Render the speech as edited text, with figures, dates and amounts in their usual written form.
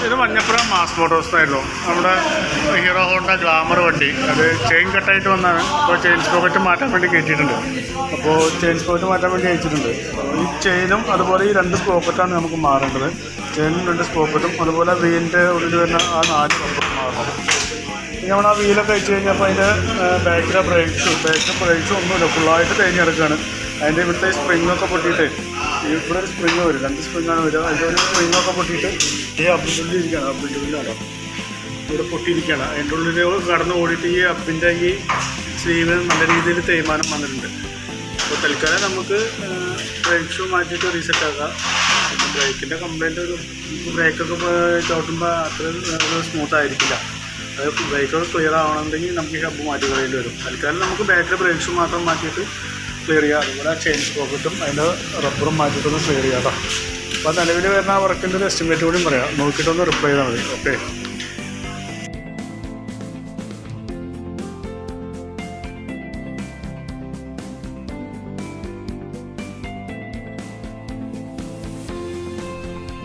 ഇത് മഞ്ഞപ്പുറം മാസ് മോട്ടോഴ്സായിരുന്നു. നമ്മുടെ hero Honda glamour വണ്ടി. അത് ചെയിൻ കട്ടായിട്ട് വന്നാണ്. അപ്പോൾ ചെയിൻ സ്പ്രോക്കറ്റ് മാറ്റാൻ വേണ്ടി കയറ്റിയിട്ടുണ്ട്. അപ്പോൾ ചെയിൻ സ്പ്രോക്കറ്റ് മാറ്റാൻ വേണ്ടി അയച്ചിട്ടുണ്ട്. ഈ ചെയിനും അതുപോലെ ഈ 2 സ്പ്രോക്കറ്റാണ് നമുക്ക് മാറേണ്ടത്. ചെയിനും 2 സ്പ്രോക്കറ്റും അതുപോലെ വീലിൻ്റെ ഉള്ളിൽ വരുന്ന ആ 4 സ്പ്രോക്കറ്റ് മാറണം. നമ്മൾ ആ വീലൊക്കെ അയച്ചു കഴിഞ്ഞപ്പോൾ അതിൻ്റെ ബാക്കിലെ ബ്രേക്സും ഒന്നുമില്ല, ഫുള്ളായിട്ട് തേഞ്ഞെടുക്കുകയാണ്. അതിൻ്റെ ഇവിടുത്തെ സ്പ്രിങ്ങൊക്കെ പൊട്ടിയിട്ട് ഇവിടെ ഒരു സ്പ്രിങ് വരും, 2 സ്പ്രിങ്ങാണ് വരിക. അതിൻ്റെ ഒരു സ്പ്രിങ്ങൊക്കെ പൊട്ടിയിട്ട് ഈ അപ്പിൻ്റെ ഇരിക്കുകയാണ്. അപ്പിൻ്റെ ഇവിടെ പൊട്ടിയിരിക്കുകയാണ്. അതിൻ്റെ ഉള്ളിൽ കടന്ന് ഓടിയിട്ട് ഈ അപ്പിൻ്റെ ഈ സ്ലീവിന് നല്ല രീതിയിൽ തേയ്മാനം വന്നിട്ടുണ്ട്. അപ്പോൾ തൽക്കാലം നമുക്ക് ബ്രേക്ക് ഷൂ മാറ്റിയിട്ട് റീസെറ്റ് ആക്കാം. ബ്രേക്കിൻ്റെ കംപ്ലൈൻറ്റ് ബ്രേക്കൊക്കെ ചവിട്ടുമ്പോൾ അത്ര സ്മൂത്ത് ആയിരിക്കില്ല. അത് ബ്രേക്കൊക്കെ ക്ലിയർ ആവണമെന്നുണ്ടെങ്കിൽ നമുക്ക് ഈ ഹബ്ബ് മാറ്റി കളയേണ്ടി വരും. തൽക്കാലം നമുക്ക് ബാക്കിലെ ബ്രേക്ക് ഷൂ മാത്രം മാറ്റിയിട്ട് ക്ലിയർ ചെയ്യുക. അതുപോലെ ചെയിൻ സ്പ്രോക്കറ്റും അതിൻ്റെ റബ്ബറും മാറ്റിയിട്ടൊന്ന് ക്ലിയർ ചെയ്യാം കേട്ടോ. അപ്പോൾ നിലവിൽ വരുന്ന ആ വർക്കിൻ്റെ ഒരു എസ്റ്റിമേറ്റ് കൂടിയും പറയാം. നോക്കിയിട്ടൊന്ന് റിപ്ലൈ ചെയ്താൽ മതി. ഓക്കെ.